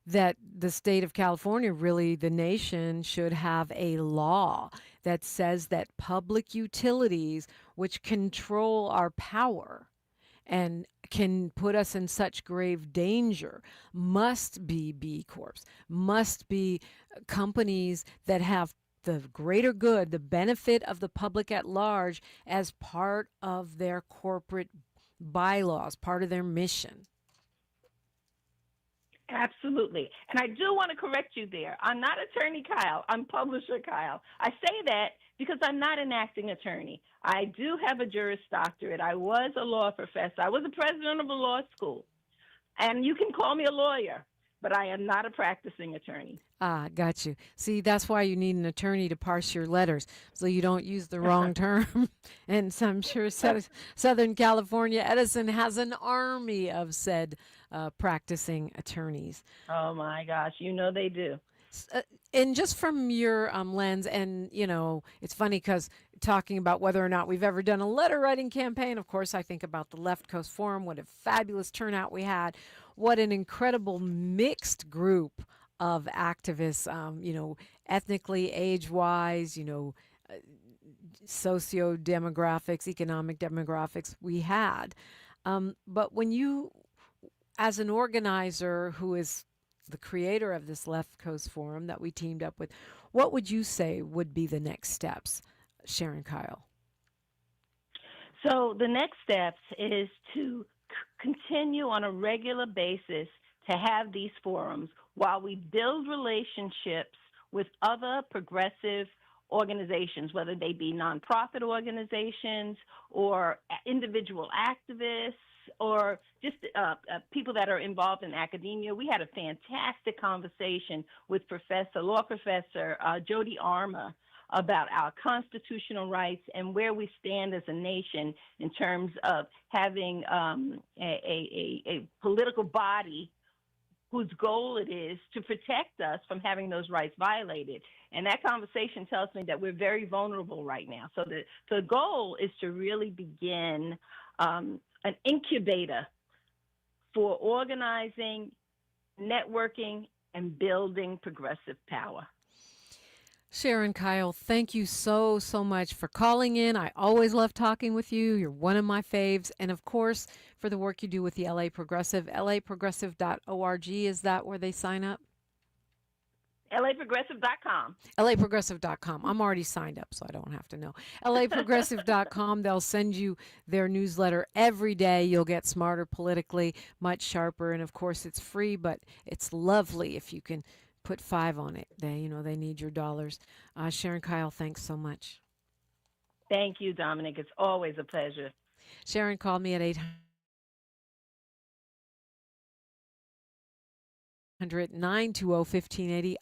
that the state of California, really the nation, should have a law that says that public utilities, which control our power and can put us in such grave danger, must be B Corps, must be companies that have the greater good, the benefit of the public at large as part of their corporate bylaws, part of their mission. Absolutely. And I do want to correct you there. I'm not Attorney Kyle. I'm Publisher Kyle. I say that because I'm not an acting attorney. I do have a Juris Doctorate. I was a law professor. I was a president of a law school. And you can call me a lawyer, but I am not a practicing attorney. Ah, got you. See, that's why you need an attorney to parse your letters so you don't use the wrong term. And so I'm sure Southern California Edison has an army of said practicing attorneys. Oh, my gosh. You know they do. And just from your lens, and, you know, it's funny because talking about whether or not we've ever done a letter writing campaign, of course, I think about the Left Coast Forum, what a fabulous turnout we had, what an incredible mixed group of activists, you know, ethnically, age-wise, you know, socio-demographics, economic demographics we had. But when you, as an organizer who is the creator of this Left Coast Forum that we teamed up with, what would you say would be the next steps, Sharon Kyle? So the next steps is to continue on a regular basis to have these forums while we build relationships with other progressive organizations, whether they be nonprofit organizations or individual activists or just people that are involved in academia. We had a fantastic conversation with law professor Jody Armour about our constitutional rights and where we stand as a nation in terms of having a political body whose goal it is to protect us from having those rights violated. And that conversation tells me that we're very vulnerable right now. So the goal is to really begin an incubator for organizing, networking, and building progressive power. Sharon Kyle, thank you so much for calling in. I always love talking with you. You're one of my faves. And of course, for the work you do with the LA Progressive, laprogressive.org. Is that where they sign up? LAprogressive.com. LAprogressive.com. I'm already signed up, so I don't have to know. LAprogressive.com. They'll send you their newsletter every day. You'll get smarter politically, much sharper. And of course, it's free, but it's lovely if you can put 5 on it. They need your dollars. Sharon Kyle, thanks so much. Thank you, Dominic. It's always a pleasure. Sharon called me at 800-920-1580.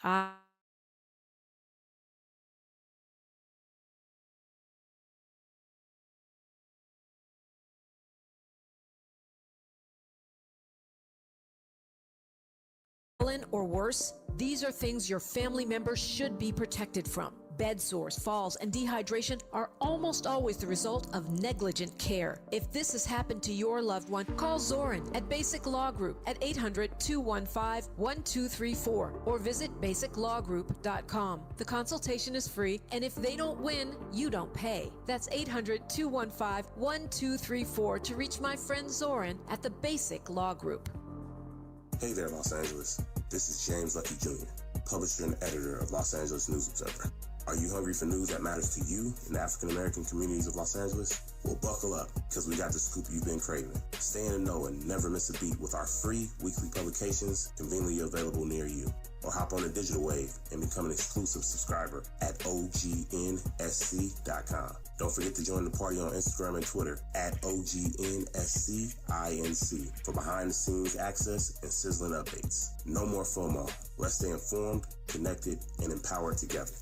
fallen, or worse? These are things your family members should be protected from. Bed sores, falls, and dehydration are almost always the result of negligent care. If this has happened to your loved one, call Zoran at Basic Law Group at 800-215-1234 or visit basiclawgroup.com. The consultation is free, and if they don't win, you don't pay. That's 800-215-1234 to reach my friend Zoran at the Basic Law Group. Hey there, Los Angeles. This is James Lucky Jr., publisher and editor of Los Angeles News Observer. Are you hungry for news that matters to you in the African-American communities of Los Angeles? Well, buckle up, because we got the scoop you've been craving. Stay in the know and never miss a beat with our free weekly publications conveniently available near you. Or hop on the digital wave and become an exclusive subscriber at OGNSC.com. Don't forget to join the party on Instagram and Twitter at OGNSCINC for behind-the-scenes access and sizzling updates. No more FOMO. Let's stay informed, connected, and empowered together.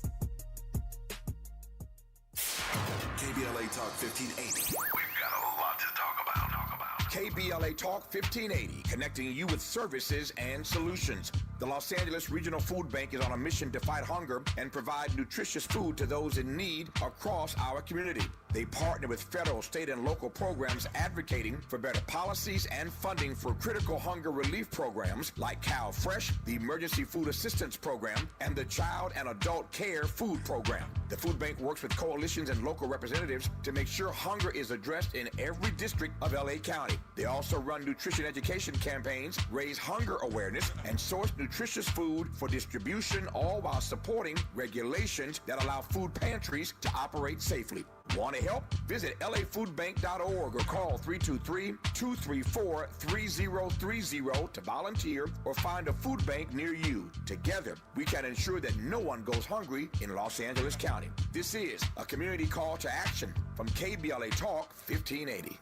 KBLA Talk 1580. We've got a lot to talk about. KBLA Talk 1580, connecting you with services and solutions. The Los Angeles Regional Food Bank is on a mission to fight hunger and provide nutritious food to those in need across our community. They partner with federal, state, and local programs advocating for better policies and funding for critical hunger relief programs like Cal Fresh, the Emergency Food Assistance Program, and the Child and Adult Care Food Program. The food bank works with coalitions and local representatives to make sure hunger is addressed in every district of LA County. They also run nutrition education campaigns, raise hunger awareness, and source nutritious food for distribution, all while supporting regulations that allow food pantries to operate safely. Want to help? Visit lafoodbank.org or call 323-234-3030 to volunteer or find a food bank near you. Together, we can ensure that no one goes hungry in Los Angeles County. This is a community call to action from KBLA Talk 1580.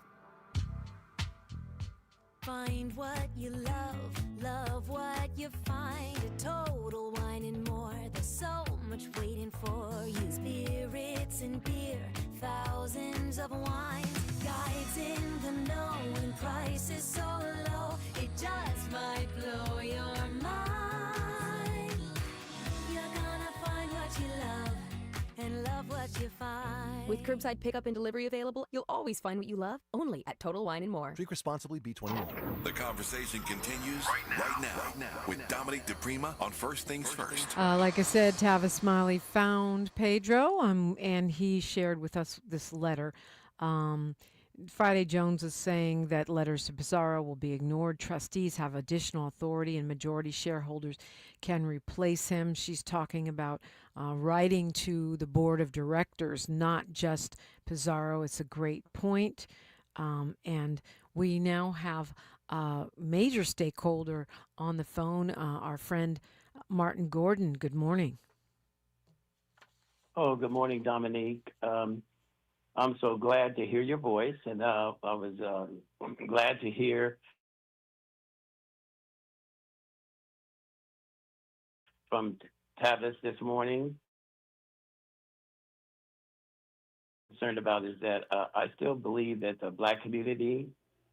Find what you love, love what you find. A Total Wine and More. There's so much waiting for you. Spirits and beer, thousands of wines. Guides in the know and prices so low. It just might blow your mind. You're gonna find what you love and love what you find. With curbside pickup and delivery available, you'll always find what you love, only at Total Wine & More. Drink responsibly, B21. The conversation continues right now with Dominique DePrima on First Things First. Like I said, Tavis Smiley found Pedro, and he shared with us this letter. Friday Jones is saying that letters to Pizarro will be ignored. Trustees have additional authority and majority shareholders can replace him. She's talking about writing to the board of directors, not just Pizarro. It's a great point. And we now have a major stakeholder on the phone, our friend Martin Gordon. Good morning. Oh, good morning, Dominique. I'm so glad to hear your voice, and I was glad to hear from Tavis this morning. Concerned about is that I still believe that the Black community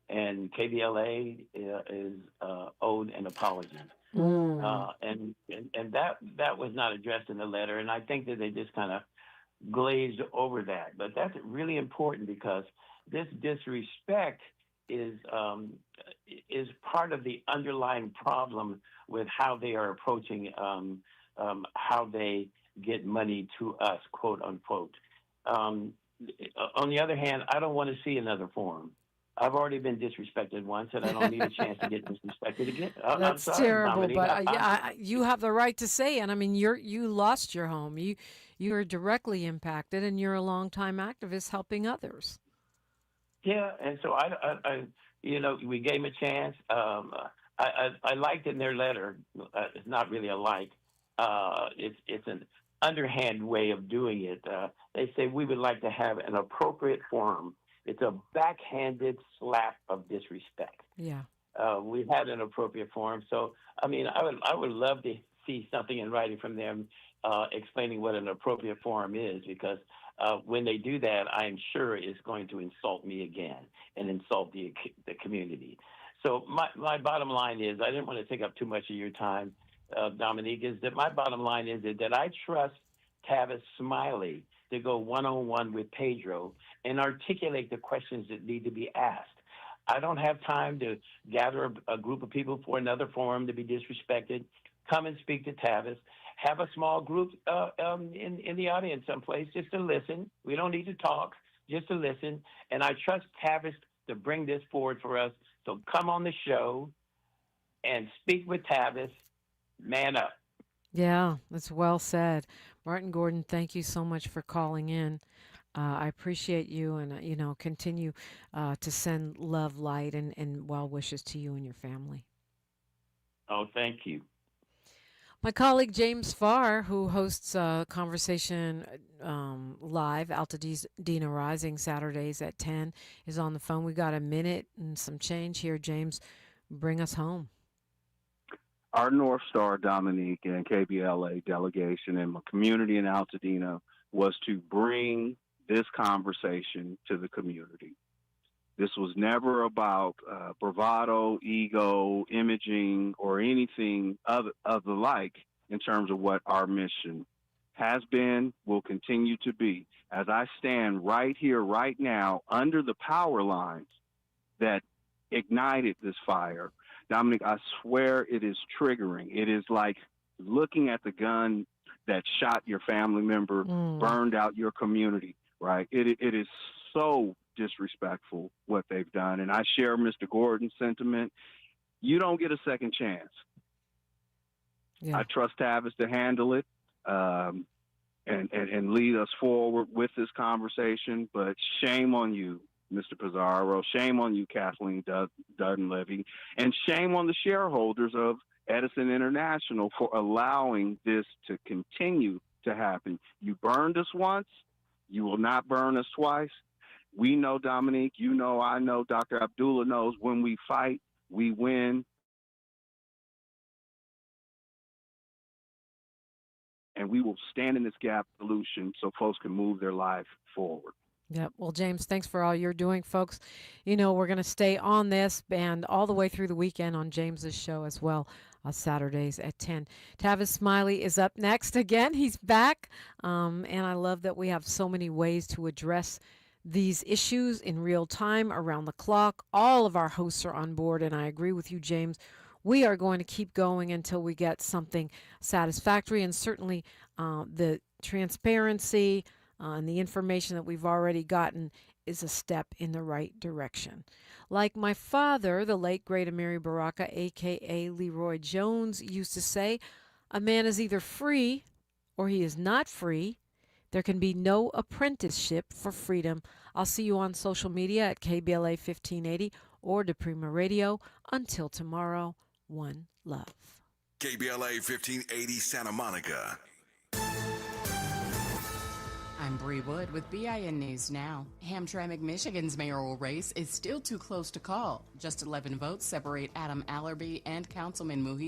and KBLA is owed an apology, and that was not addressed in the letter, and I think that they just kind of glazed over that. But that's really important because this disrespect is part of the underlying problem with how they are approaching how they get money to us, quote unquote. On the other hand, I don't want to see another forum. I've already been disrespected once, and I don't need a chance to get disrespected again. That's I'm sorry, terrible, Dominique. but you have the right to say it. I mean, you lost your home. You are directly impacted, and you're a longtime activist helping others. Yeah, and so I we gave him a chance. I liked in their letter. It's not really a like. It's an underhand way of doing it. They say we would like to have an appropriate forum. It's a backhanded slap of disrespect. Yeah. We had an appropriate forum. So, I mean, I would love to see something in writing from them explaining what an appropriate forum is, because when they do that, I'm sure it's going to insult me again and insult the community. So my bottom line is, I didn't want to take up too much of your time, Dominique, is that my bottom line is that I trust Tavis Smiley to go one-on-one with Pedro and articulate the questions that need to be asked. I don't have time to gather a group of people for another forum to be disrespected. Come and speak to Tavis. Have a small group in the audience someplace just to listen. We don't need to talk, just to listen. And I trust Tavis to bring this forward for us. So come on the show and speak with Tavis. Man up. Yeah, that's well said. Martin Gordon, thank you so much for calling in. I appreciate you, and continue to send love, light, and well wishes to you and your family. Oh, thank you. My colleague James Farr, who hosts Conversation Live, Altadena Rising, Saturdays at 10, is on the phone. We got a minute and some change here. James, bring us home. Our North Star, Dominique, and KBLA delegation and my community in Altadena was to bring this conversation to the community. This was never about bravado, ego, imaging, or anything of the like in terms of what our mission has been, will continue to be. As I stand right here, right now, under the power lines that ignited this fire, Dominic, I swear it is triggering. It is like looking at the gun that shot your family member, burned out your community, right? It is so disrespectful what they've done. And I share Mr. Gordon's sentiment. You don't get a second chance. Yeah. I trust Tavis to handle it and lead us forward with this conversation. But shame on you, Mr. Pizarro. Shame on you, Kathleen Dunleavy. And shame on the shareholders of Edison International for allowing this to continue to happen. You burned us once. You will not burn us twice. We know, Dominique, you know, I know, Dr. Abdullah knows, when we fight, we win. And we will stand in this gap solution so folks can move their life forward. Yep. Well, James, thanks for all you're doing, folks. You know, we're going to stay on this and all the way through the weekend on James's show as well, Saturdays at 10. Tavis Smiley is up next again. He's back. And I love that we have so many ways to address these issues in real time, around the clock. All of our hosts are on board, and I agree with you, James. We are going to keep going until we get something satisfactory, and certainly the transparency and the information that we've already gotten is a step in the right direction. Like my father, the late great Amiri Baraka, a.k.a. Leroy Jones, used to say, a man is either free or he is not free. There can be no apprenticeship for freedom. I'll see you on social media at KBLA 1580 or DePrima Radio. Until tomorrow, one love. KBLA 1580 Santa Monica. I'm Bree Wood with BIN News Now. Hamtramck, Michigan's mayoral race is still too close to call. Just 11 votes separate Adam Allerby and Councilman Muhi